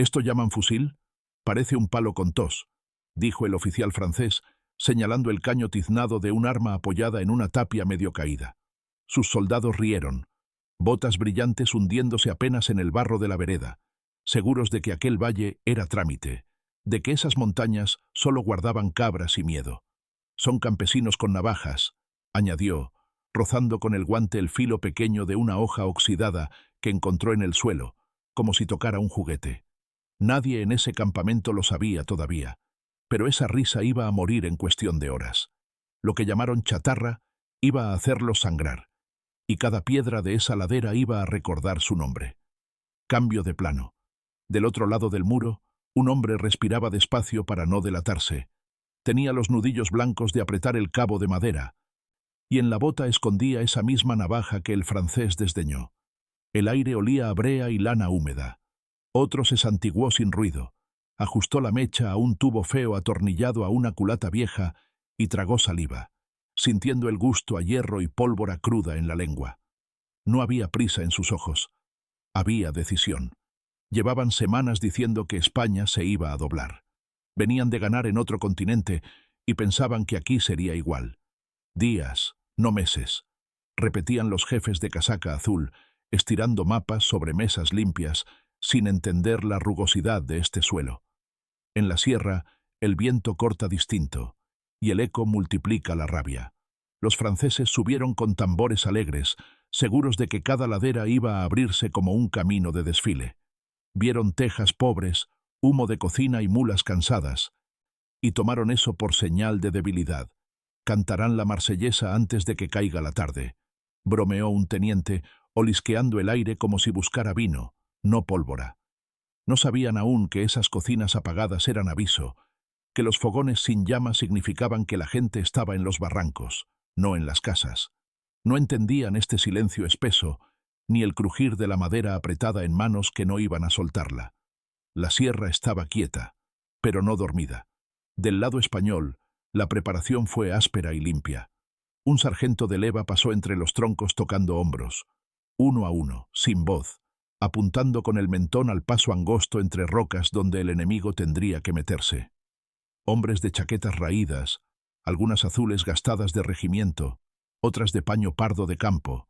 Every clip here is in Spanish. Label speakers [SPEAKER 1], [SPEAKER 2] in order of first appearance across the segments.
[SPEAKER 1] ¿Esto llaman fusil? Parece un palo con tos, dijo el oficial francés, señalando el caño tiznado de un arma apoyada en una tapia medio caída. Sus soldados rieron, botas brillantes hundiéndose apenas en el barro de la vereda, seguros de que aquel valle era trámite, de que esas montañas solo guardaban cabras y miedo. Son campesinos con navajas, añadió, rozando con el guante el filo pequeño de una hoja oxidada que encontró en el suelo, como si tocara un juguete. Nadie en ese campamento lo sabía todavía, pero esa risa iba a morir en cuestión de horas. Lo que llamaron chatarra iba a hacerlos sangrar, y cada piedra de esa ladera iba a recordar su nombre. Cambio de plano. Del otro lado del muro, un hombre respiraba despacio para no delatarse. Tenía los nudillos blancos de apretar el cabo de madera, y en la bota escondía esa misma navaja que el francés desdeñó. El aire olía a brea y lana húmeda. Otro se santiguó sin ruido, ajustó la mecha a un tubo feo atornillado a una culata vieja y tragó saliva, sintiendo el gusto a hierro y pólvora cruda en la lengua. No había prisa en sus ojos. Había decisión. Llevaban semanas diciendo que España se iba a doblar. Venían de ganar en otro continente y pensaban que aquí sería igual. Días, no meses, repetían los jefes de casaca azul, estirando mapas sobre mesas limpias, sin entender la rugosidad de este suelo. En la sierra, el viento corta distinto, y el eco multiplica la rabia. Los franceses subieron con tambores alegres, seguros de que cada ladera iba a abrirse como un camino de desfile. Vieron tejas pobres, humo de cocina y mulas cansadas, y tomaron eso por señal de debilidad. Cantarán la marsellesa antes de que caiga la tarde, bromeó un teniente, olisqueando el aire como si buscara vino, no pólvora. No sabían aún que esas cocinas apagadas eran aviso, que los fogones sin llama significaban que la gente estaba en los barrancos, no en las casas. No entendían este silencio espeso, ni el crujir de la madera apretada en manos que no iban a soltarla. La sierra estaba quieta, pero no dormida. Del lado español, la preparación fue áspera y limpia. Un sargento de leva pasó entre los troncos tocando hombros, uno a uno, sin voz, apuntando con el mentón al paso angosto entre rocas donde el enemigo tendría que meterse. Hombres de chaquetas raídas, algunas azules gastadas de regimiento, otras de paño pardo de campo.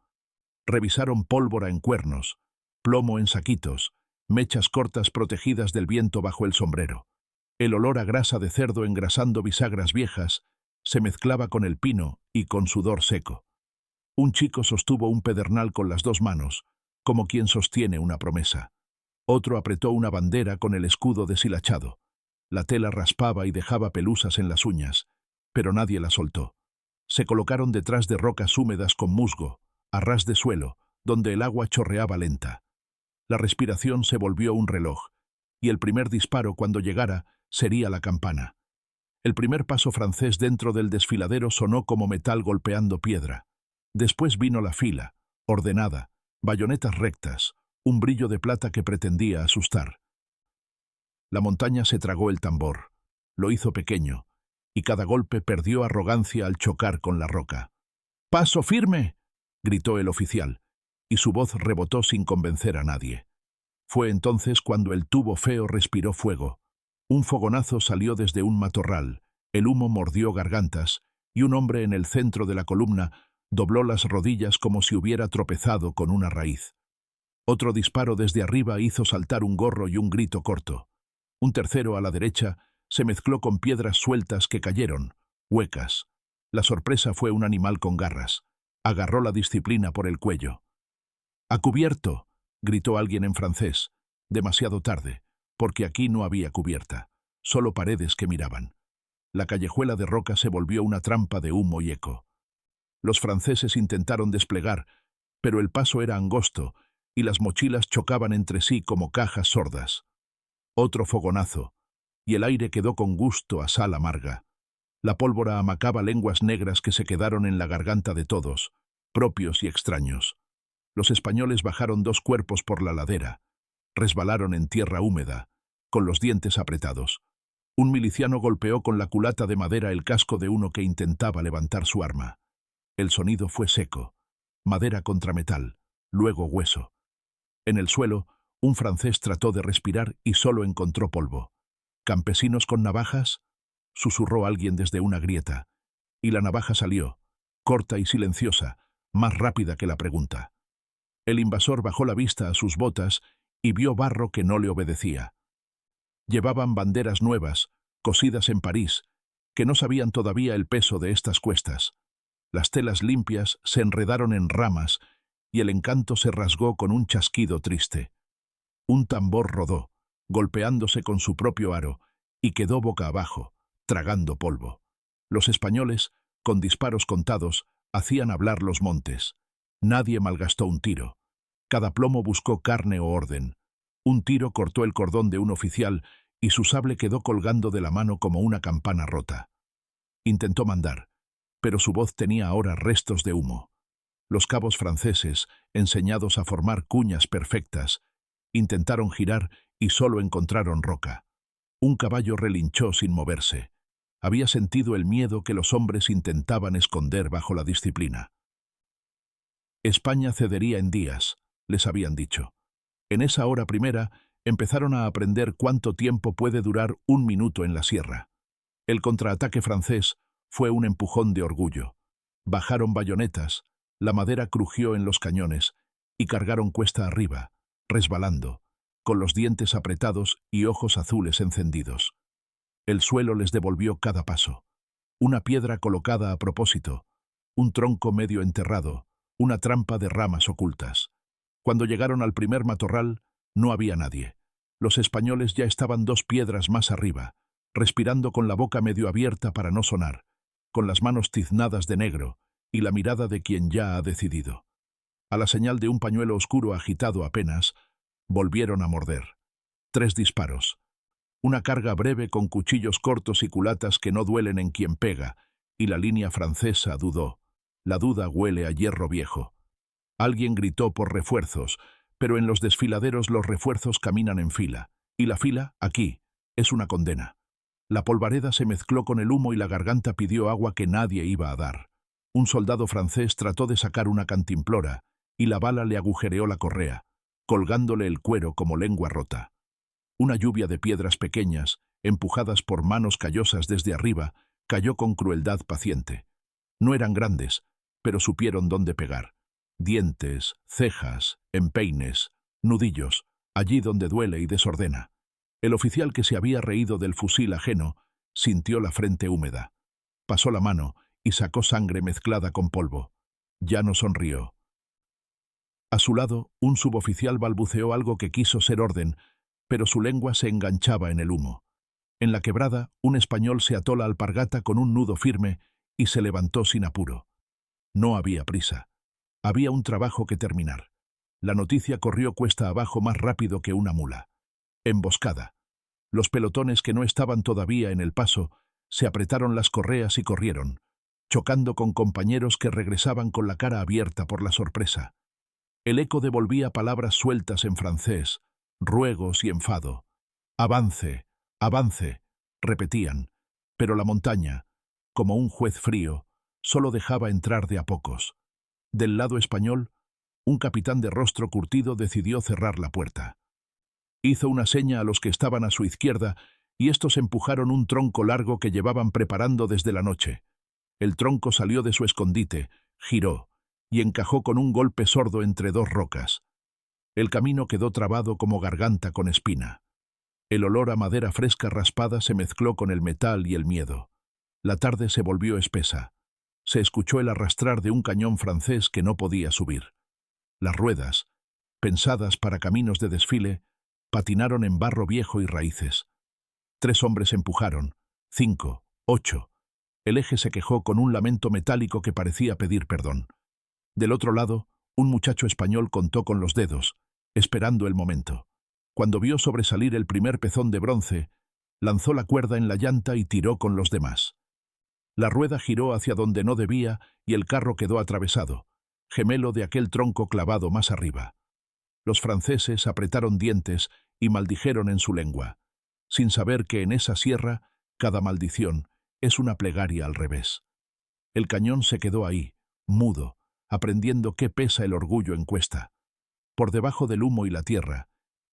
[SPEAKER 1] Revisaron pólvora en cuernos, plomo en saquitos, mechas cortas protegidas del viento bajo el sombrero. El olor a grasa de cerdo engrasando bisagras viejas se mezclaba con el pino y con sudor seco. Un chico sostuvo un pedernal con las dos manos, como quien sostiene una promesa. Otro apretó una bandera con el escudo deshilachado. La tela raspaba y dejaba pelusas en las uñas, pero nadie la soltó. Se colocaron detrás de rocas húmedas con musgo, a ras de suelo, donde el agua chorreaba lenta. La respiración se volvió un reloj, y el primer disparo, cuando llegara, sería la campana. El primer paso francés dentro del desfiladero sonó como metal golpeando piedra. Después vino la fila, ordenada, bayonetas rectas, un brillo de plata que pretendía asustar. La montaña se tragó el tambor, lo hizo pequeño, y cada golpe perdió arrogancia al chocar con la roca. «¡Paso firme!», gritó el oficial, y su voz rebotó sin convencer a nadie. Fue entonces cuando el tubo feo respiró fuego. Un fogonazo salió desde un matorral, el humo mordió gargantas, y un hombre en el centro de la columna dobló las rodillas como si hubiera tropezado con una raíz. Otro disparo desde arriba hizo saltar un gorro y un grito corto. Un tercero a la derecha se mezcló con piedras sueltas que cayeron, huecas. La sorpresa fue un animal con garras. Agarró la disciplina por el cuello. «¡A cubierto!», gritó alguien en francés, demasiado tarde, porque aquí no había cubierta, solo paredes que miraban. La callejuela de roca se volvió una trampa de humo y eco. Los franceses intentaron desplegar, pero el paso era angosto y las mochilas chocaban entre sí como cajas sordas. Otro fogonazo, y el aire quedó con gusto a sal amarga. La pólvora amacaba lenguas negras que se quedaron en la garganta de todos, propios y extraños. Los españoles bajaron 2 cuerpos por la ladera. Resbalaron en tierra húmeda, con los dientes apretados. Un miliciano golpeó con la culata de madera el casco de uno que intentaba levantar su arma. El sonido fue seco, madera contra metal, luego hueso. En el suelo, Un francés trató de respirar y solo encontró polvo. —¿Campesinos con navajas? —susurró alguien desde una grieta. Y la navaja salió, corta y silenciosa, más rápida que la pregunta. El invasor bajó la vista a sus botas y vio barro que no le obedecía. Llevaban banderas nuevas, cosidas en París, que no sabían todavía el peso de estas cuestas. Las telas limpias se enredaron en ramas y el encanto se rasgó con un chasquido triste. Un tambor rodó, golpeándose con su propio aro, y quedó boca abajo, tragando polvo. Los españoles, con disparos contados, hacían hablar los montes. Nadie malgastó un tiro. Cada plomo buscó carne o orden. Un tiro cortó el cordón de un oficial y su sable quedó colgando de la mano como una campana rota. Intentó mandar, pero su voz tenía ahora restos de humo. Los cabos franceses, enseñados a formar cuñas perfectas, intentaron girar y solo encontraron roca. Un caballo relinchó sin moverse. Había sentido el miedo que los hombres intentaban esconder bajo la disciplina. España cedería en días, les habían dicho. En esa hora primera empezaron a aprender cuánto tiempo puede durar un minuto en la sierra. El contraataque francés fue un empujón de orgullo. Bajaron bayonetas, la madera crujió en los cañones y cargaron cuesta arriba, resbalando, con los dientes apretados y ojos azules encendidos. El suelo les devolvió cada paso. Una piedra colocada a propósito, un tronco medio enterrado, una trampa de ramas ocultas. Cuando llegaron al primer matorral, no había nadie. Los españoles ya estaban 2 piedras más arriba, respirando con la boca medio abierta para no sonar, con las manos tiznadas de negro y la mirada de quien ya ha decidido. A la señal de un pañuelo oscuro agitado apenas, volvieron a morder. 3 disparos. Una carga breve con cuchillos cortos y culatas que no duelen en quien pega, y la línea francesa dudó. La duda huele a hierro viejo. Alguien gritó por refuerzos, pero en los desfiladeros los refuerzos caminan en fila, y la fila, aquí, es una condena. La polvareda se mezcló con el humo y la garganta pidió agua que nadie iba a dar. Un soldado francés trató de sacar una cantimplora, y la bala le agujereó la correa, colgándole el cuero como lengua rota. Una lluvia de piedras pequeñas, empujadas por manos callosas desde arriba, cayó con crueldad paciente. No eran grandes, pero supieron dónde pegar. Dientes, cejas, empeines, nudillos, allí donde duele y desordena. El oficial que se había reído del fusil ajeno sintió la frente húmeda. Pasó la mano y sacó sangre mezclada con polvo. Ya no sonrió. A su lado, un suboficial balbuceó algo que quiso ser orden, pero su lengua se enganchaba en el humo. En la quebrada, un español se ató la alpargata con un nudo firme y se levantó sin apuro. No había prisa. Había un trabajo que terminar. La noticia corrió cuesta abajo más rápido que una mula. Emboscada. Los pelotones que no estaban todavía en el paso se apretaron las correas y corrieron, chocando con compañeros que regresaban con la cara abierta por la sorpresa. El eco devolvía palabras sueltas en francés, ruegos y enfado. «Avance, avance», repetían, pero la montaña, como un juez frío, solo dejaba entrar de a pocos. Del lado español, un capitán de rostro curtido decidió cerrar la puerta. Hizo una seña a los que estaban a su izquierda y estos empujaron un tronco largo que llevaban preparando desde la noche. El tronco salió de su escondite, giró y encajó con un golpe sordo entre 2 rocas. El camino quedó trabado como garganta con espina. El olor a madera fresca raspada se mezcló con el metal y el miedo. La tarde se volvió espesa. Se escuchó el arrastrar de un cañón francés que no podía subir. Las ruedas, pensadas para caminos de desfile, patinaron en barro viejo y raíces. 3 hombres empujaron, 5, 8. El eje se quejó con un lamento metálico que parecía pedir perdón. Del otro lado, un muchacho español contó con los dedos, esperando el momento. Cuando vio sobresalir el primer pezón de bronce, lanzó la cuerda en la llanta y tiró con los demás. La rueda giró hacia donde no debía y el carro quedó atravesado, gemelo de aquel tronco clavado más arriba. Los franceses apretaron dientes y maldijeron en su lengua, sin saber que en esa sierra cada maldición es una plegaria al revés. El cañón se quedó ahí, mudo, aprendiendo qué pesa el orgullo en cuesta. Por debajo del humo y la tierra,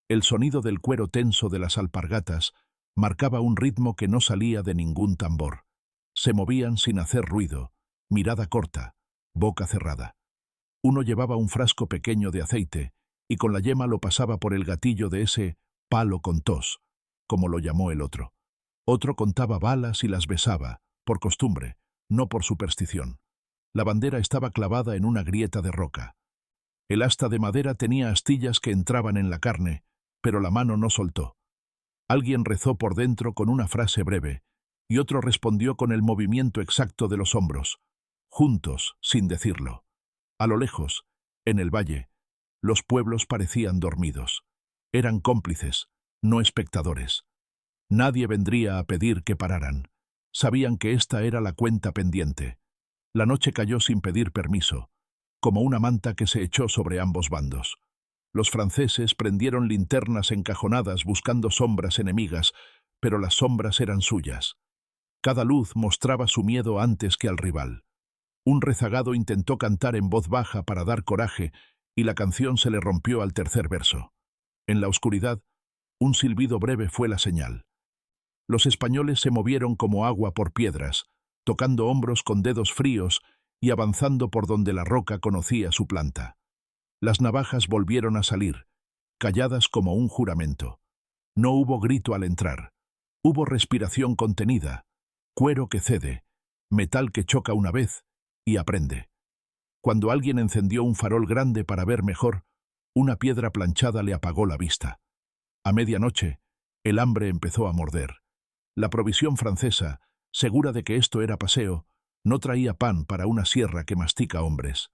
[SPEAKER 1] El sonido del cuero tenso de las alpargatas marcaba un ritmo que no salía de ningún tambor. Se movían sin hacer ruido, mirada corta, boca cerrada. Uno llevaba un frasco pequeño de aceite y con la yema lo pasaba por el gatillo de ese palo con tos, como lo llamó el otro. Otro contaba balas y las besaba, por costumbre, no por superstición. La bandera estaba clavada en una grieta de roca. El asta de madera tenía astillas que entraban en la carne, pero la mano no soltó. Alguien rezó por dentro con una frase breve, y otro respondió con el movimiento exacto de los hombros, juntos, sin decirlo. A lo lejos, en el valle, los pueblos parecían dormidos. Eran cómplices, no espectadores. Nadie vendría a pedir que pararan. Sabían que esta era la cuenta pendiente. La noche cayó sin pedir permiso, como una manta que se echó sobre ambos bandos. Los franceses prendieron linternas encajonadas buscando sombras enemigas, pero las sombras eran suyas. Cada luz mostraba su miedo antes que al rival. Un rezagado intentó cantar en voz baja para dar coraje, y la canción se le rompió al tercer verso. En la oscuridad, un silbido breve fue la señal. Los españoles se movieron como agua por piedras, tocando hombros con dedos fríos y avanzando por donde la roca conocía su planta. Las navajas volvieron a salir, calladas como un juramento. No hubo grito al entrar. Hubo respiración contenida, cuero que cede, metal que choca una vez y aprende. Cuando alguien encendió un farol grande para ver mejor, una piedra planchada le apagó la vista. A medianoche, el hambre empezó a morder. La provisión francesa, segura de que esto era paseo, no traía pan para una sierra que mastica hombres.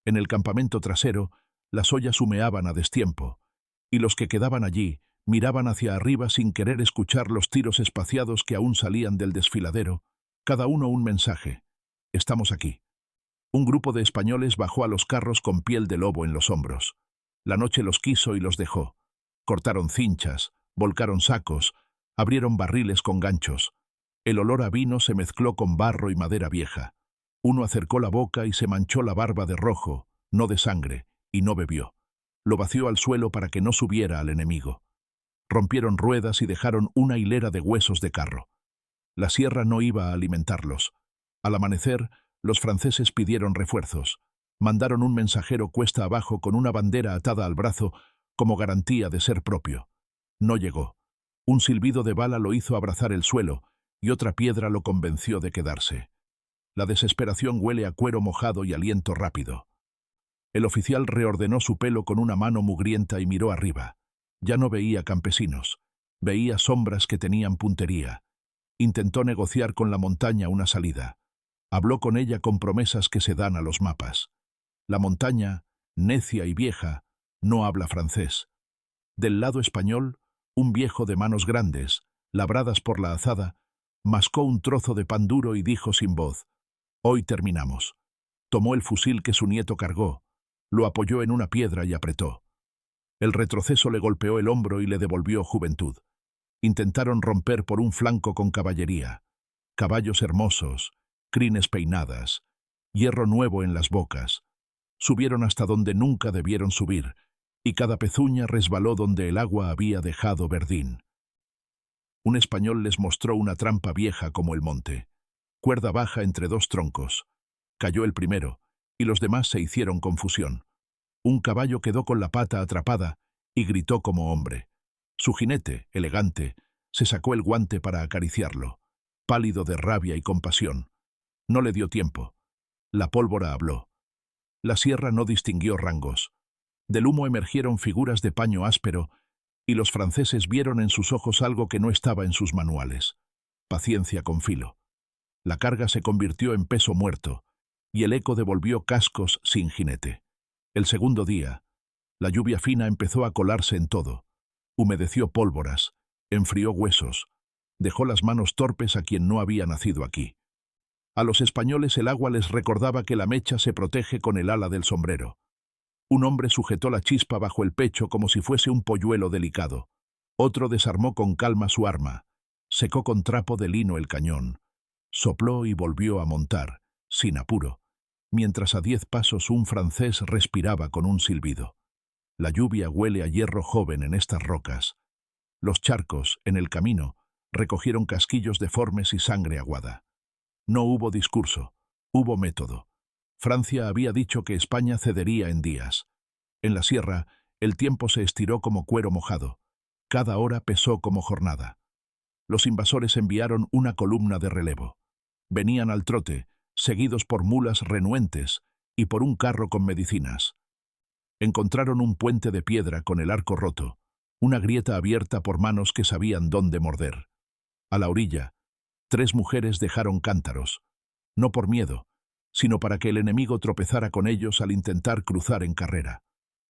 [SPEAKER 1] En el campamento trasero, las ollas humeaban a destiempo, y los que quedaban allí miraban hacia arriba sin querer escuchar los tiros espaciados que aún salían del desfiladero, cada uno un mensaje. Estamos aquí. Un grupo de españoles bajó a los carros con piel de lobo en los hombros. La noche los quiso y los dejó. Cortaron cinchas, volcaron sacos, abrieron barriles con ganchos. El olor a vino se mezcló con barro y madera vieja. Uno acercó la boca y se manchó la barba de rojo, no de sangre, y no bebió. Lo vació al suelo para que no subiera al enemigo. Rompieron ruedas y dejaron una hilera de huesos de carro. La sierra no iba a alimentarlos. Al amanecer, los franceses pidieron refuerzos. Mandaron un mensajero cuesta abajo con una bandera atada al brazo como garantía de ser propio. No llegó. Un silbido de bala lo hizo abrazar el suelo y otra piedra lo convenció de quedarse. La desesperación huele a cuero mojado y aliento rápido. El oficial reordenó su pelo con una mano mugrienta y miró arriba. Ya no veía campesinos. Veía sombras que tenían puntería. Intentó negociar con la montaña una salida. Habló con ella con promesas que se dan a los mapas. La montaña, necia y vieja, no habla francés. Del lado español, un viejo de manos grandes, labradas por la azada, mascó un trozo de pan duro y dijo sin voz: «Hoy terminamos». Tomó el fusil que su nieto cargó, lo apoyó en una piedra y apretó. El retroceso le golpeó el hombro y le devolvió juventud. Intentaron romper por un flanco con caballería. Caballos hermosos, crines peinadas, hierro nuevo en las bocas. Subieron hasta donde nunca debieron subir, y cada pezuña resbaló donde el agua había dejado verdín. Un español les mostró una trampa vieja como el monte. Cuerda baja entre dos troncos. Cayó el primero, y los demás se hicieron confusión. Un caballo quedó con la pata atrapada y gritó como hombre. Su jinete, elegante, se sacó el guante para acariciarlo, pálido de rabia y compasión. No le dio tiempo. La pólvora habló. La sierra no distinguió rangos. Del humo emergieron figuras de paño áspero, y los franceses vieron en sus ojos algo que no estaba en sus manuales: paciencia con filo. La carga se convirtió en peso muerto, y el eco devolvió cascos sin jinete. El segundo día, la lluvia fina empezó a colarse en todo. Humedeció pólvoras, enfrió huesos, dejó las manos torpes a quien no había nacido aquí. A los españoles el agua les recordaba que la mecha se protege con el ala del sombrero. Un hombre sujetó la chispa bajo el pecho como si fuese un polluelo delicado. Otro desarmó con calma su arma, secó con trapo de lino el cañón, sopló y volvió a montar, sin apuro, mientras a 10 pasos un francés respiraba con un silbido. La lluvia huele a hierro joven en estas rocas. Los charcos, en el camino, recogieron casquillos deformes y sangre aguada. No hubo discurso, hubo método. Francia había dicho que España cedería en días. En la sierra, el tiempo se estiró como cuero mojado. Cada hora pesó como jornada. Los invasores enviaron una columna de relevo. Venían al trote, seguidos por mulas renuentes y por un carro con medicinas. Encontraron un puente de piedra con el arco roto, una grieta abierta por manos que sabían dónde morder. A la orilla, 3 mujeres dejaron cántaros, no por miedo, sino para que el enemigo tropezara con ellos al intentar cruzar en carrera.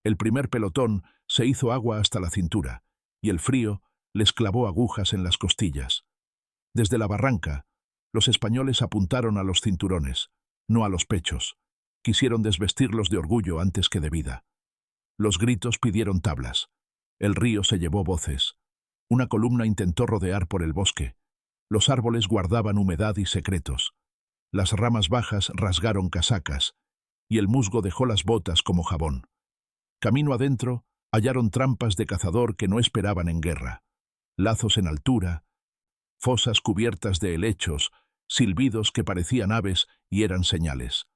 [SPEAKER 1] El primer pelotón se hizo agua hasta la cintura, y el frío les clavó agujas en las costillas. Desde la barranca, los españoles apuntaron a los cinturones, no a los pechos. Quisieron desvestirlos de orgullo antes que de vida. Los gritos pidieron tablas. El río se llevó voces. Una columna intentó rodear por el bosque. Los árboles guardaban humedad y secretos. Las ramas bajas rasgaron casacas, y el musgo dejó las botas como jabón. Camino adentro, hallaron trampas de cazador que no esperaban en guerra. Lazos en altura, fosas cubiertas de helechos, silbidos que parecían aves y eran señales.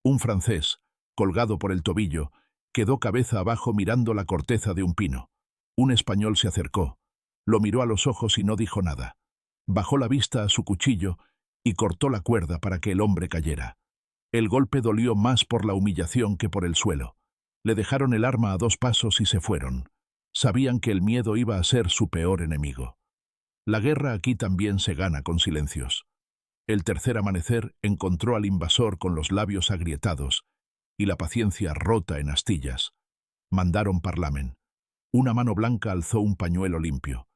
[SPEAKER 1] Un francés, colgado por el tobillo, quedó cabeza abajo mirando la corteza de un pino. Un español se acercó, lo miró a los ojos y no dijo nada. Bajó la vista a su cuchillo y cortó la cuerda para que el hombre cayera. El golpe dolió más por la humillación que por el suelo. Le dejaron el arma a 2 pasos y se fueron. Sabían que el miedo iba a ser su peor enemigo. La guerra aquí también se gana con silencios. El tercer amanecer encontró al invasor con los labios agrietados y la paciencia rota en astillas. Mandaron parlamen. Una mano blanca alzó un pañuelo limpio.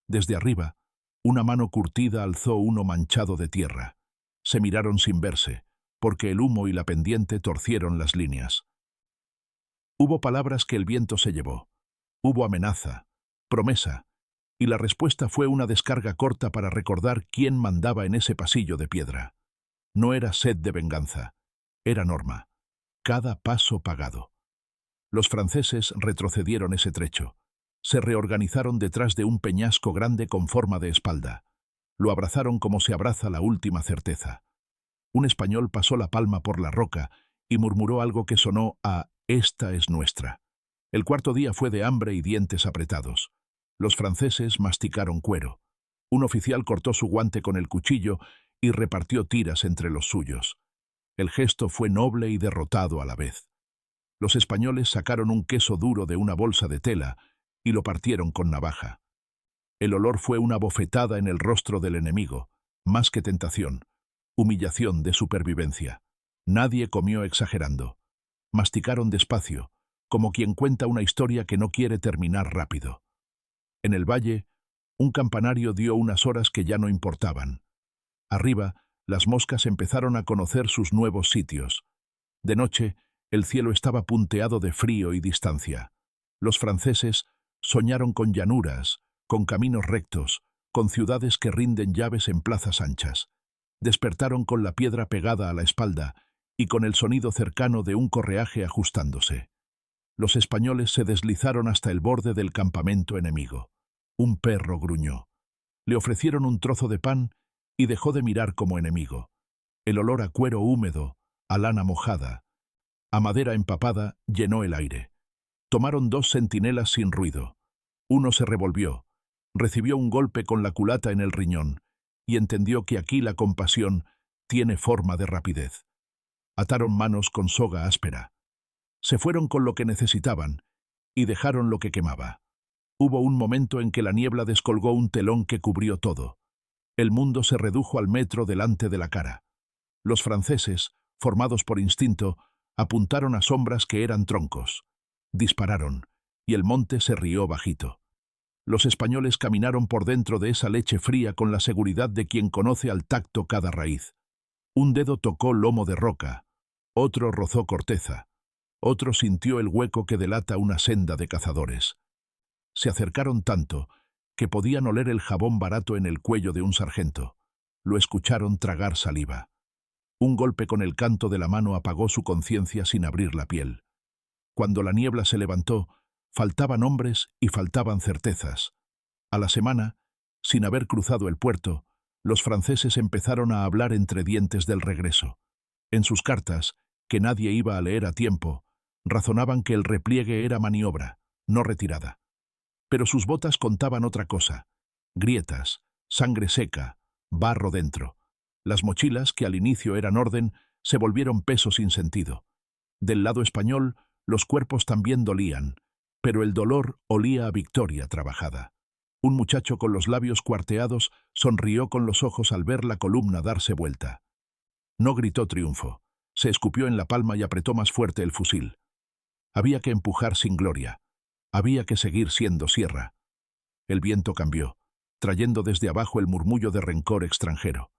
[SPEAKER 1] Desde arriba, una mano curtida alzó uno manchado de tierra. Se miraron sin verse, porque el humo y la pendiente torcieron las líneas. Hubo palabras que el viento se llevó. Hubo amenaza, promesa, y la respuesta fue una descarga corta para recordar quién mandaba en ese pasillo de piedra. No era sed de venganza, era norma. Cada paso pagado. Los franceses retrocedieron ese trecho. Se reorganizaron detrás de un peñasco grande con forma de espalda. Lo abrazaron como se abraza la última certeza. Un español pasó la palma por la roca y murmuró algo que sonó a «Esta es nuestra». El cuarto día fue de hambre y dientes apretados. Los franceses masticaron cuero. Un oficial cortó su guante con el cuchillo y repartió tiras entre los suyos. El gesto fue noble y derrotado a la vez. Los españoles sacaron un queso duro de una bolsa de tela y lo partieron con navaja. El olor fue una bofetada en el rostro del enemigo, más que tentación, humillación de supervivencia. Nadie comió exagerando. Masticaron despacio, como quien cuenta una historia que no quiere terminar rápido. En el valle, un campanario dio unas horas que ya no importaban. Arriba, las moscas empezaron a conocer sus nuevos sitios. De noche, el cielo estaba punteado de frío y distancia. Los franceses soñaron con llanuras, con caminos rectos, con ciudades que rinden llaves en plazas anchas. Despertaron con la piedra pegada a la espalda y con el sonido cercano de un correaje ajustándose. Los españoles se deslizaron hasta el borde del campamento enemigo. Un perro gruñó. Le ofrecieron un trozo de pan y dejó de mirar como enemigo. El olor a cuero húmedo, a lana mojada, a madera empapada, llenó el aire. Tomaron 2 centinelas sin ruido. Uno se revolvió, recibió un golpe con la culata en el riñón y entendió que aquí la compasión tiene forma de rapidez. Ataron manos con soga áspera. Se fueron con lo que necesitaban y dejaron lo que quemaba. Hubo un momento en que la niebla descolgó un telón que cubrió todo. El mundo se redujo al metro delante de la cara. Los franceses, formados por instinto, apuntaron a sombras que eran troncos. Dispararon, y el monte se rió bajito. Los españoles caminaron por dentro de esa leche fría con la seguridad de quien conoce al tacto cada raíz. Un dedo tocó lomo de roca, otro rozó corteza, otro sintió el hueco que delata una senda de cazadores. Se acercaron tanto que podían oler el jabón barato en el cuello de un sargento. Lo escucharon tragar saliva. Un golpe con el canto de la mano apagó su conciencia sin abrir la piel. Cuando la niebla se levantó, Faltaban hombres y faltaban certezas. A la semana, sin haber cruzado el puerto, los franceses empezaron a hablar entre dientes del regreso. En sus cartas, que nadie iba a leer a tiempo, razonaban que el repliegue era maniobra, no retirada. Pero sus botas contaban otra cosa: grietas, sangre seca, barro dentro. Las mochilas, que al inicio eran orden, se volvieron peso sin sentido. Del lado español, los cuerpos también dolían, pero el dolor olía a victoria trabajada. Un muchacho con los labios cuarteados sonrió con los ojos al ver la columna darse vuelta. No gritó triunfo, se escupió en la palma y apretó más fuerte el fusil. Había que empujar sin gloria, había que seguir siendo sierra. El viento cambió, trayendo desde abajo el murmullo de rencor extranjero.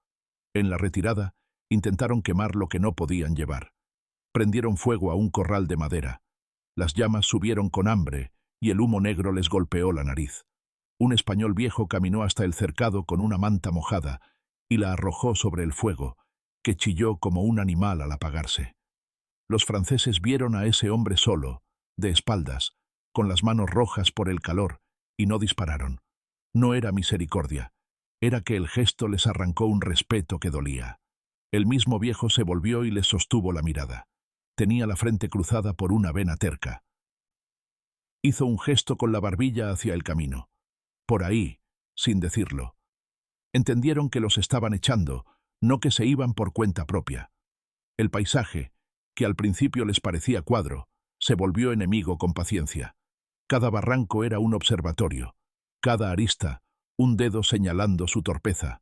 [SPEAKER 1] En la retirada, intentaron quemar lo que no podían llevar. Prendieron fuego a un corral de madera. Las llamas subieron con hambre y el humo negro les golpeó la nariz. Un español viejo caminó hasta el cercado con una manta mojada y la arrojó sobre el fuego, que chilló como un animal al apagarse. Los franceses vieron a ese hombre solo, de espaldas, con las manos rojas por el calor, y no dispararon. No era misericordia, era que el gesto les arrancó un respeto que dolía. El mismo viejo se volvió y les sostuvo la mirada. Tenía la frente cruzada por una vena terca. Hizo un gesto con la barbilla hacia el camino. Por ahí, sin decirlo. Entendieron que los estaban echando, no que se iban por cuenta propia. El paisaje, que al principio les parecía cuadro, se volvió enemigo con paciencia. Cada barranco era un observatorio, cada arista, un dedo señalando su torpeza.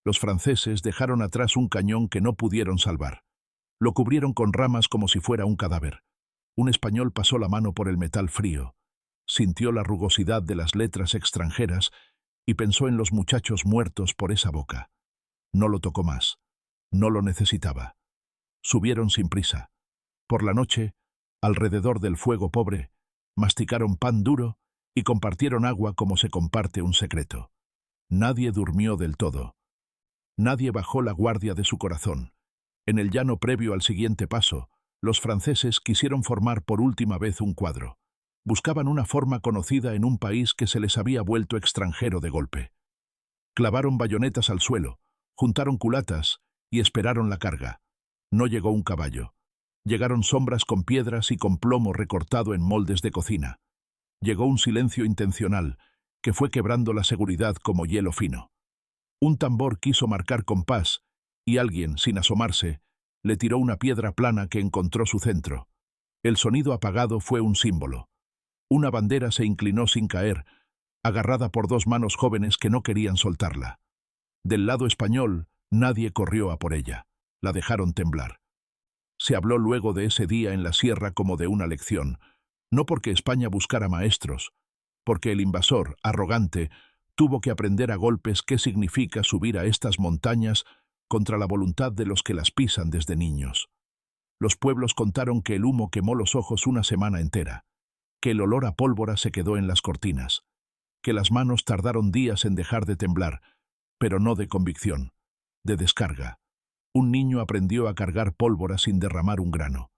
[SPEAKER 1] Los franceses dejaron atrás un cañón que no pudieron salvar. Lo cubrieron con ramas como si fuera un cadáver. Un español pasó la mano por el metal frío, sintió la rugosidad de las letras extranjeras y pensó en los muchachos muertos por esa boca. No lo tocó más. No lo necesitaba. Subieron sin prisa. Por la noche, alrededor del fuego pobre, masticaron pan duro y compartieron agua como se comparte un secreto. Nadie durmió del todo. Nadie bajó la guardia de su corazón. En el llano previo al siguiente paso, los franceses quisieron formar por última vez un cuadro. Buscaban una forma conocida en un país que se les había vuelto extranjero de golpe. Clavaron bayonetas al suelo, juntaron culatas y esperaron la carga. No llegó un caballo. Llegaron sombras con piedras y con plomo recortado en moldes de cocina. Llegó un silencio intencional, que fue quebrando la seguridad como hielo fino. Un tambor quiso marcar compás, y alguien, sin asomarse, le tiró una piedra plana que encontró su centro. El sonido apagado fue un símbolo. Una bandera se inclinó sin caer, agarrada por dos manos jóvenes que no querían soltarla. Del lado español, nadie corrió a por ella. La dejaron temblar. Se habló luego de ese día en la sierra como de una lección, no porque España buscara maestros, porque el invasor, arrogante, tuvo que aprender a golpes qué significa subir a estas montañas contra la voluntad de los que las pisan desde niños. Los pueblos contaron que el humo quemó los ojos una semana entera, que el olor a pólvora se quedó en las cortinas, que las manos tardaron días en dejar de temblar, pero no de convicción, de descarga. Un niño aprendió a cargar pólvora sin derramar un grano.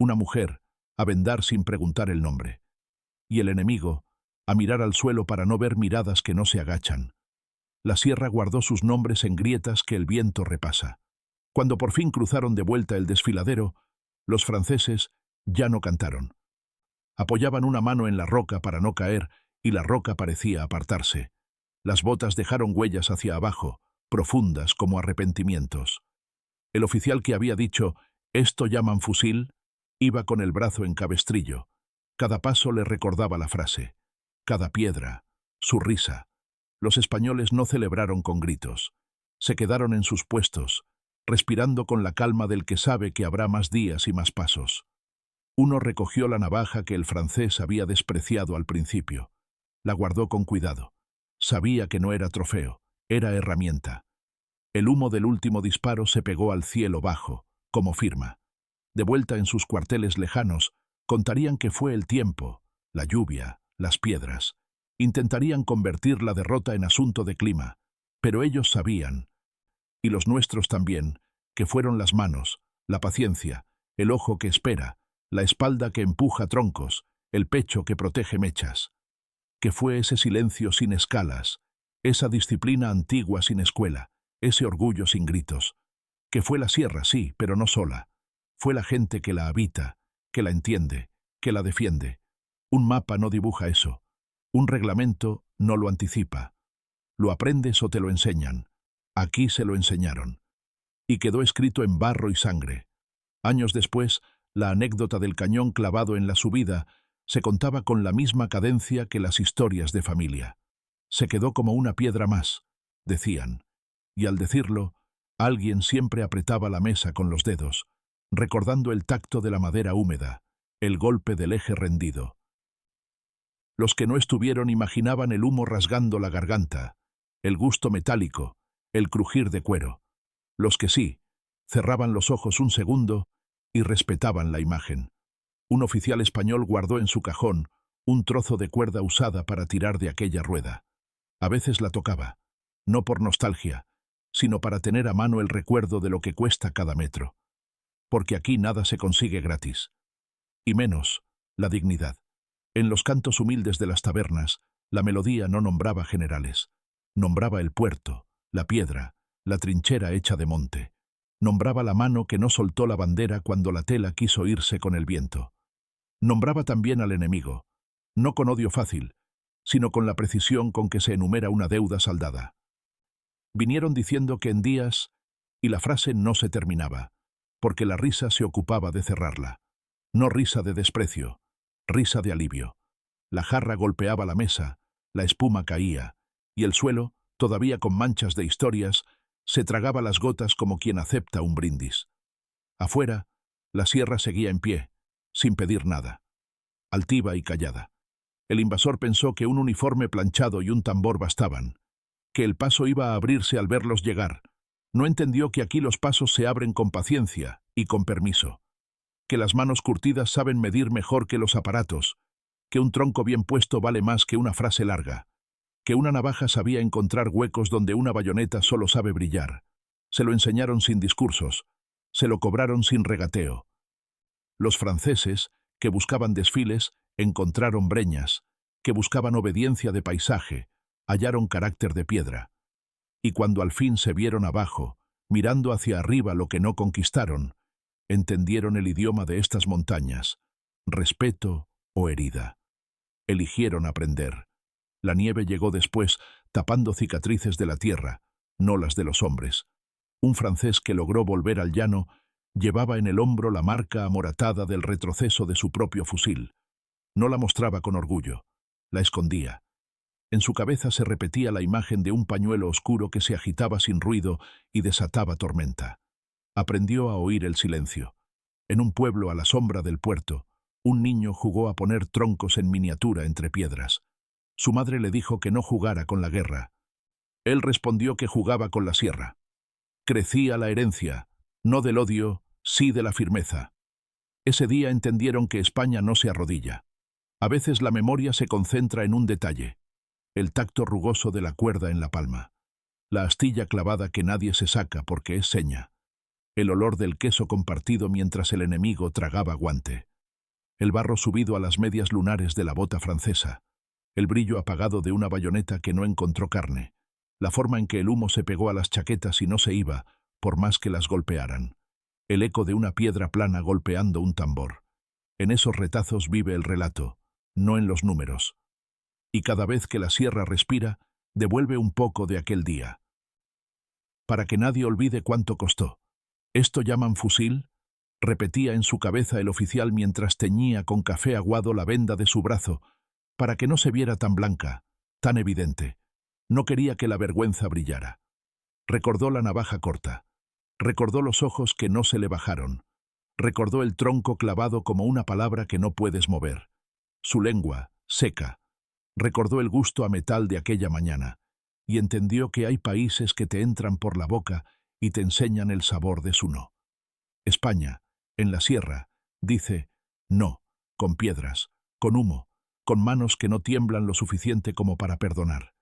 [SPEAKER 1] Una mujer, a vendar sin preguntar el nombre. Y el enemigo, a mirar al suelo para no ver miradas que no se agachan. La sierra guardó sus nombres en grietas que el viento repasa. Cuando por fin cruzaron de vuelta el desfiladero, los franceses ya no cantaron. Apoyaban una mano en la roca para no caer y la roca parecía apartarse. Las botas dejaron huellas hacia abajo, profundas como arrepentimientos. El oficial que había dicho, «Esto llaman fusil», iba con el brazo en cabestrillo. Cada paso le recordaba la frase. Cada piedra, su risa. Los españoles no celebraron con gritos. Se quedaron en sus puestos, respirando con la calma del que sabe que habrá más días y más pasos. Uno recogió la navaja que el francés había despreciado al principio. La guardó con cuidado. Sabía que no era trofeo, era herramienta. El humo del último disparo se pegó al cielo bajo, como firma. De vuelta en sus cuarteles lejanos, contarían que fue el tiempo, la lluvia, las piedras. Intentarían convertir la derrota en asunto de clima, pero ellos sabían, y los nuestros también, que fueron las manos, la paciencia, el ojo que espera, la espalda que empuja troncos, el pecho que protege mechas. ¿Qué fue ese silencio sin escalas, esa disciplina antigua sin escuela, ese orgullo sin gritos? Que fue la sierra, sí, pero no sola. Fue la gente que la habita, que la entiende, que la defiende. Un mapa no dibuja eso. Un reglamento no lo anticipa. Lo aprendes o te lo enseñan. Aquí se lo enseñaron. Y quedó escrito en barro y sangre. Años después, la anécdota del cañón clavado en la subida se contaba con la misma cadencia que las historias de familia. Se quedó como una piedra más, decían. Y al decirlo, alguien siempre apretaba la mesa con los dedos, recordando el tacto de la madera húmeda, el golpe del eje rendido. Los que no estuvieron imaginaban el humo rasgando la garganta, el gusto metálico, el crujir de cuero. Los que sí, cerraban los ojos un segundo y respetaban la imagen. Un oficial español guardó en su cajón un trozo de cuerda usada para tirar de aquella rueda. A veces la tocaba, no por nostalgia, sino para tener a mano el recuerdo de lo que cuesta cada metro. Porque aquí nada se consigue gratis. Y menos, la dignidad. En los cantos humildes de las tabernas, la melodía no nombraba generales. Nombraba el puerto, la piedra, la trinchera hecha de monte. Nombraba la mano que no soltó la bandera cuando la tela quiso irse con el viento. Nombraba también al enemigo, no con odio fácil, sino con la precisión con que se enumera una deuda saldada. Vinieron diciendo que en días, y la frase no se terminaba, porque la risa se ocupaba de cerrarla. No risa de desprecio, risa de alivio. La jarra golpeaba la mesa, la espuma caía, y el suelo, todavía con manchas de historias, se tragaba las gotas como quien acepta un brindis. Afuera, la sierra seguía en pie, sin pedir nada, altiva y callada. El invasor pensó que un uniforme planchado y un tambor bastaban, que el paso iba a abrirse al verlos llegar. No entendió que aquí los pasos se abren con paciencia y con permiso, que las manos curtidas saben medir mejor que los aparatos, que un tronco bien puesto vale más que una frase larga, que una navaja sabía encontrar huecos donde una bayoneta solo sabe brillar. Se lo enseñaron sin discursos, se lo cobraron sin regateo. Los franceses, que buscaban desfiles, encontraron breñas, que buscaban obediencia de paisaje, hallaron carácter de piedra. Y cuando al fin se vieron abajo, mirando hacia arriba lo que no conquistaron, entendieron el idioma de estas montañas, respeto o herida. Eligieron aprender. La nieve llegó después, tapando cicatrices de la tierra, no las de los hombres. Un francés que logró volver al llano llevaba en el hombro la marca amoratada del retroceso de su propio fusil. No la mostraba con orgullo, la escondía. En su cabeza se repetía la imagen de un pañuelo oscuro que se agitaba sin ruido y desataba tormenta. Aprendió a oír el silencio. En un pueblo a la sombra del puerto, un niño jugó a poner troncos en miniatura entre piedras. Su madre le dijo que no jugara con la guerra. Él respondió que jugaba con la sierra. Crecía la herencia, no del odio, sí de la firmeza. Ese día entendieron que España no se arrodilla. A veces la memoria se concentra en un detalle. El tacto rugoso de la cuerda en la palma. La astilla clavada que nadie se saca porque es seña. El olor del queso compartido mientras el enemigo tragaba guante. El barro subido a las medias lunares de la bota francesa. El brillo apagado de una bayoneta que no encontró carne. La forma en que el humo se pegó a las chaquetas y no se iba, por más que las golpearan. El eco de una piedra plana golpeando un tambor. En esos retazos vive el relato, no en los números. Y cada vez que la sierra respira, devuelve un poco de aquel día. Para que nadie olvide cuánto costó. ¿Esto llaman fusil? Repetía en su cabeza el oficial mientras teñía con café aguado la venda de su brazo, para que no se viera tan blanca, tan evidente. No quería que la vergüenza brillara. Recordó la navaja corta. Recordó los ojos que no se le bajaron. Recordó el tronco clavado como una palabra que no puedes mover. Su lengua, seca. Recordó el gusto a metal de aquella mañana, y entendió que hay países que te entran por la boca y te enseñan el sabor de su no. España, en la sierra, dice no, con piedras, con humo, con manos que no tiemblan lo suficiente como para perdonar.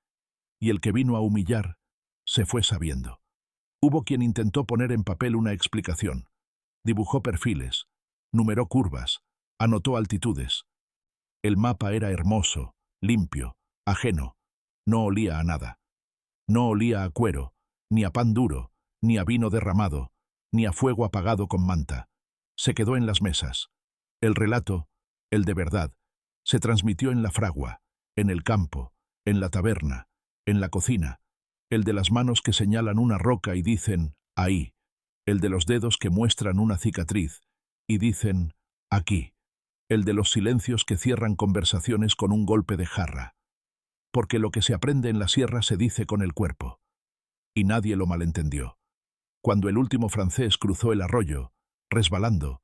[SPEAKER 1] Y el que vino a humillar, se fue sabiendo. Hubo quien intentó poner en papel una explicación. Dibujó perfiles, numeró curvas, anotó altitudes. El mapa era hermoso, limpio, ajeno. No olía a nada. No olía a cuero, ni a pan duro, ni a vino derramado, ni a fuego apagado con manta. Se quedó en las mesas. El relato, el de verdad, se transmitió en la fragua, en el campo, en la taberna, en la cocina, el de las manos que señalan una roca y dicen, ahí, el de los dedos que muestran una cicatriz y dicen, aquí, el de los silencios que cierran conversaciones con un golpe de jarra. Porque lo que se aprende en la sierra se dice con el cuerpo. Y nadie lo malentendió. Cuando el último francés cruzó el arroyo, resbalando,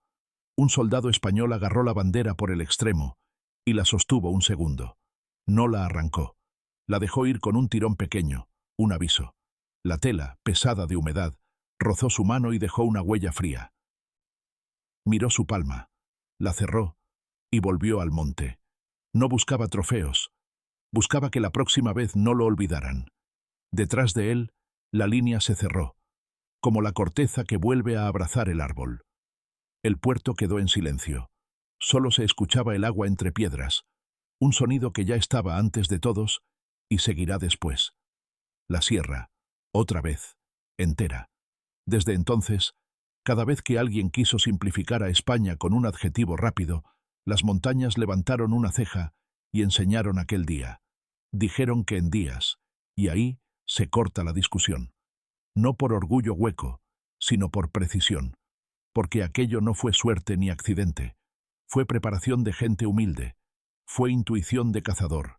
[SPEAKER 1] un soldado español agarró la bandera por el extremo y la sostuvo un segundo. No la arrancó. La dejó ir con un tirón pequeño, un aviso. La tela, pesada de humedad, rozó su mano y dejó una huella fría. Miró su palma, la cerró y volvió al monte. No buscaba trofeos. Buscaba que la próxima vez no lo olvidaran. Detrás de él, la línea se cerró, como la corteza que vuelve a abrazar el árbol. El puerto quedó en silencio. Solo se escuchaba el agua entre piedras, un sonido que ya estaba antes de todos y seguirá después. La sierra, otra vez, entera. Desde entonces, cada vez que alguien quiso simplificar a España con un adjetivo rápido, las montañas levantaron una ceja y enseñaron aquel día. Dijeron que en días, y ahí se corta la discusión. No por orgullo hueco, sino por precisión. Porque aquello no fue suerte ni accidente. Fue preparación de gente humilde. Fue intuición de cazador.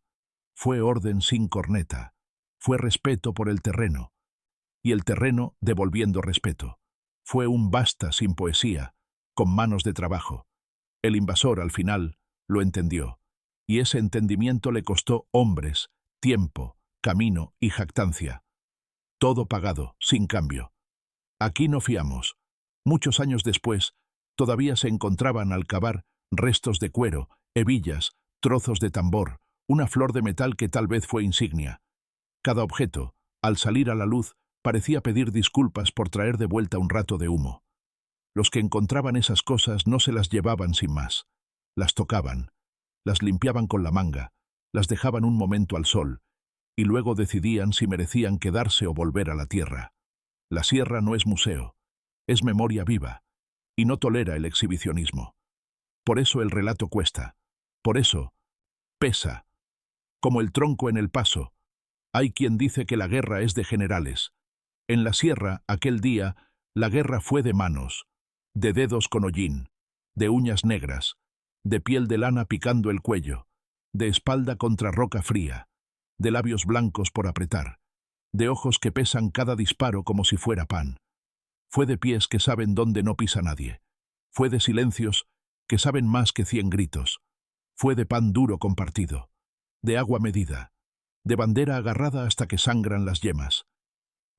[SPEAKER 1] Fue orden sin corneta. Fue respeto por el terreno. Y el terreno devolviendo respeto. Fue un basta sin poesía, con manos de trabajo. El invasor, al final, lo entendió. Y ese entendimiento le costó hombres, tiempo, camino y jactancia. Todo pagado, sin cambio. Aquí no fiamos. Muchos años después, todavía se encontraban al cavar restos de cuero, hebillas, trozos de tambor, una flor de metal que tal vez fue insignia. Cada objeto, al salir a la luz, parecía pedir disculpas por traer de vuelta un rato de humo. Los que encontraban esas cosas no se las llevaban sin más. Las tocaban, las limpiaban con la manga, las dejaban un momento al sol, y luego decidían si merecían quedarse o volver a la tierra. La sierra no es museo, es memoria viva, y no tolera el exhibicionismo. Por eso el relato cuesta, por eso pesa. Como el tronco en el paso, hay quien dice que la guerra es de generales. En la sierra, aquel día, la guerra fue de manos, de dedos con hollín, de uñas negras, de piel de lana picando el cuello, de espalda contra roca fría, de labios blancos por apretar, de ojos que pesan cada disparo como si fuera pan. Fue de pies que saben dónde no pisa nadie. Fue de silencios que saben más que 100 gritos. Fue de pan duro compartido, de agua medida, de bandera agarrada hasta que sangran las yemas.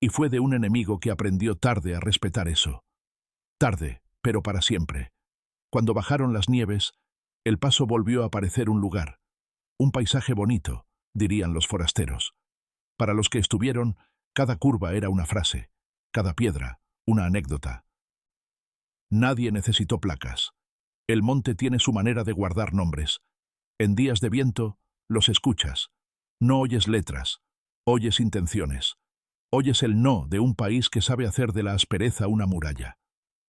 [SPEAKER 1] Y fue de un enemigo que aprendió tarde a respetar eso. Tarde, pero para siempre. Cuando bajaron las nieves, el paso volvió a parecer un lugar, un paisaje bonito, dirían los forasteros. Para los que estuvieron, cada curva era una frase, cada piedra, una anécdota. Nadie necesitó placas. El monte tiene su manera de guardar nombres. En días de viento, los escuchas. No oyes letras, oyes intenciones. Oyes el no de un país que sabe hacer de la aspereza una muralla.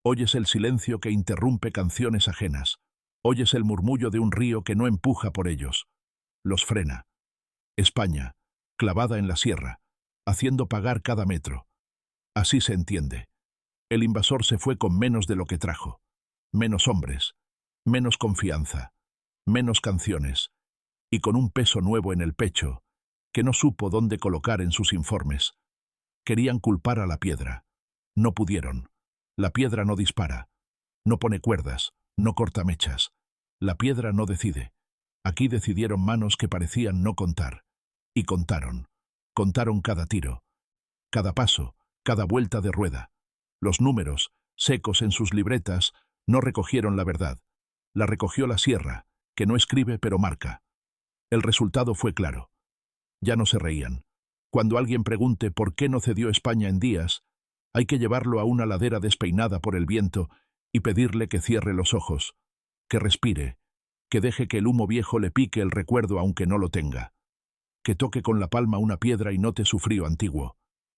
[SPEAKER 1] Oyes el silencio que interrumpe canciones ajenas. Oyes el murmullo de un río que no empuja por ellos. Los frena. España, clavada en la sierra, haciendo pagar cada metro. Así se entiende. El invasor se fue con menos de lo que trajo. Menos hombres, menos confianza, menos canciones, y con un peso nuevo en el pecho, que no supo dónde colocar en sus informes. Querían culpar a la piedra. No pudieron. La piedra no dispara, no pone cuerdas, no corta mechas. La piedra no decide. Aquí decidieron manos que parecían no contar. Y contaron. Contaron cada tiro, cada paso, cada vuelta de rueda. Los números, secos en sus libretas, no recogieron la verdad. La recogió la sierra, que no escribe pero marca. El resultado fue claro. Ya no se reían. Cuando alguien pregunte por qué no cedió España en días, hay que llevarlo a una ladera despeinada por el viento y pedirle que cierre los ojos, que respire, que deje que el humo viejo le pique el recuerdo aunque no lo tenga, que toque con la palma una piedra y note su frío antiguo,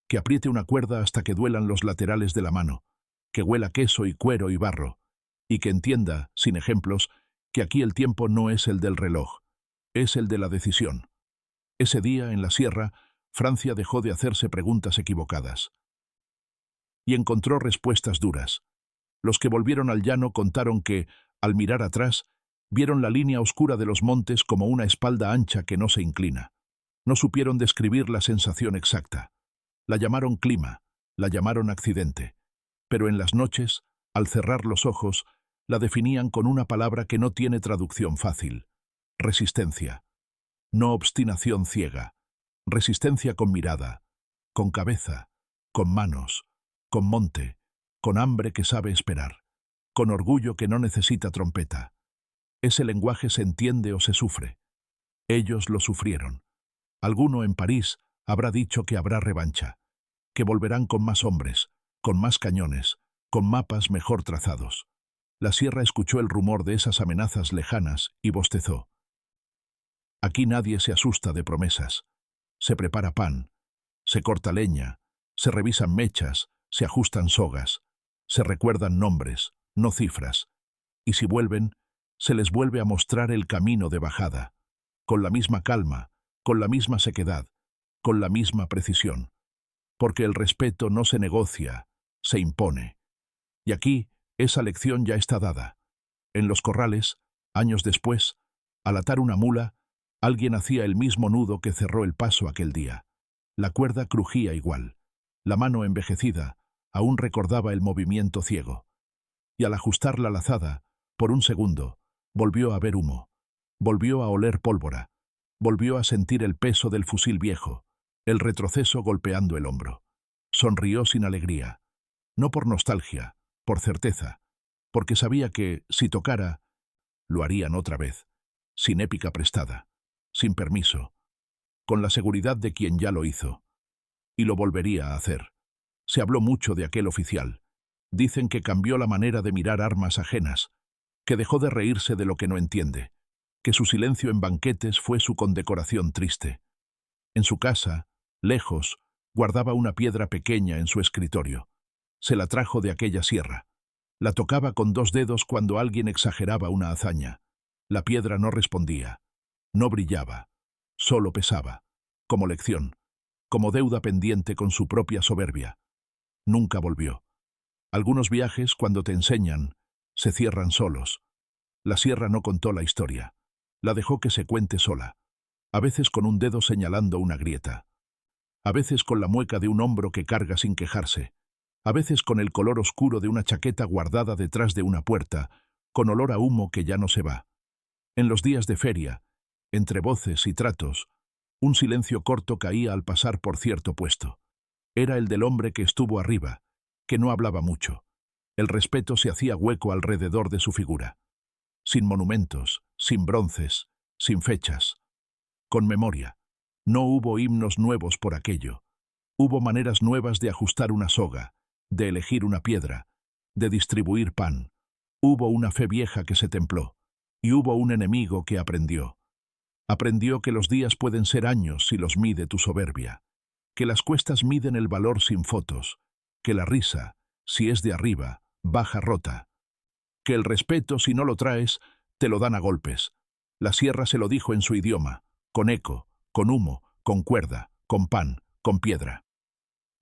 [SPEAKER 1] que apriete una cuerda hasta que duelan los laterales de la mano, que huela queso y cuero y barro, y que entienda, sin ejemplos, que aquí el tiempo no es el del reloj, es el de la decisión. Ese día, en la sierra, Francia dejó de hacerse preguntas equivocadas. Y encontró respuestas duras. Los que volvieron al llano contaron que, al mirar atrás, vieron la línea oscura de los montes como una espalda ancha que no se inclina. No supieron describir la sensación exacta. La llamaron clima, la llamaron accidente. Pero en las noches, al cerrar los ojos, la definían con una palabra que no tiene traducción fácil: resistencia. No obstinación ciega. Resistencia con mirada, con cabeza, con manos, con monte, con hambre que sabe esperar, con orgullo que no necesita trompeta. Ese lenguaje se entiende o se sufre. Ellos lo sufrieron. Alguno en París habrá dicho que habrá revancha, que volverán con más hombres, con más cañones, con mapas mejor trazados. La sierra escuchó el rumor de esas amenazas lejanas y bostezó. Aquí nadie se asusta de promesas. Se prepara pan, se corta leña, se revisan mechas, se ajustan sogas, se recuerdan nombres, no cifras, y si vuelven, se les vuelve a mostrar el camino de bajada, con la misma calma, con la misma sequedad, con la misma precisión, porque el respeto no se negocia, se impone. Y aquí, esa lección ya está dada. En los corrales, años después, al atar una mula, alguien hacía el mismo nudo que cerró el paso aquel día. La cuerda crujía igual. La mano envejecida aún recordaba el movimiento ciego. Y al ajustar la lazada, por un segundo, volvió a ver humo. Volvió a oler pólvora. Volvió a sentir el peso del fusil viejo, el retroceso golpeando el hombro. Sonrió sin alegría. No por nostalgia, por certeza. Porque sabía que, si tocara, lo harían otra vez. Sin épica prestada. Sin permiso, con la seguridad de quien ya lo hizo. Y lo volvería a hacer. Se habló mucho de aquel oficial. Dicen que cambió la manera de mirar armas ajenas, que dejó de reírse de lo que no entiende, que su silencio en banquetes fue su condecoración triste. En su casa, lejos, guardaba una piedra pequeña en su escritorio. Se la trajo de aquella sierra. La tocaba con 2 dedos cuando alguien exageraba una hazaña. La piedra no respondía. No brillaba, solo pesaba, como lección, como deuda pendiente con su propia soberbia. Nunca volvió. Algunos viajes, cuando te enseñan, se cierran solos. La sierra no contó la historia. La dejó que se cuente sola, a veces con un dedo señalando una grieta, a veces con la mueca de un hombro que carga sin quejarse, a veces con el color oscuro de una chaqueta guardada detrás de una puerta, con olor a humo que ya no se va. En los días de feria, entre voces y tratos, un silencio corto caía al pasar por cierto puesto. Era el del hombre que estuvo arriba, que no hablaba mucho. El respeto se hacía hueco alrededor de su figura. Sin monumentos, sin bronces, sin fechas. Con memoria. No hubo himnos nuevos por aquello. Hubo maneras nuevas de ajustar una soga, de elegir una piedra, de distribuir pan. Hubo una fe vieja que se templó, y hubo un enemigo que aprendió. Aprendió que los días pueden ser años si los mide tu soberbia, que las cuestas miden el valor sin fotos, que la risa, si es de arriba, baja rota, que el respeto, si no lo traes, te lo dan a golpes. La sierra se lo dijo en su idioma, con eco, con humo, con cuerda, con pan, con piedra.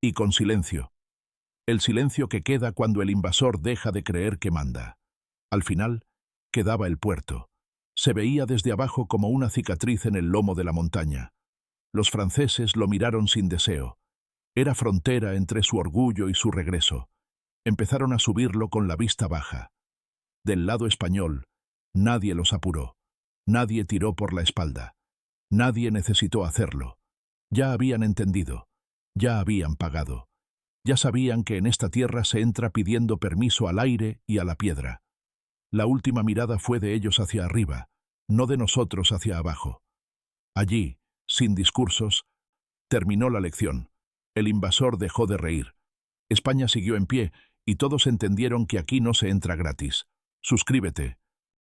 [SPEAKER 1] Y con silencio. El silencio que queda cuando el invasor deja de creer que manda. Al final, quedaba el puerto. Se veía desde abajo como una cicatriz en el lomo de la montaña. Los franceses lo miraron sin deseo. Era frontera entre su orgullo y su regreso. Empezaron a subirlo con la vista baja. Del lado español, nadie los apuró. Nadie tiró por la espalda. Nadie necesitó hacerlo. Ya habían entendido. Ya habían pagado. Ya sabían que en esta tierra se entra pidiendo permiso al aire y a la piedra. La última mirada fue de ellos hacia arriba, no de nosotros hacia abajo. Allí, sin discursos, terminó la lección. El invasor dejó de reír. España siguió en pie y todos entendieron que aquí no se entra gratis. Suscríbete.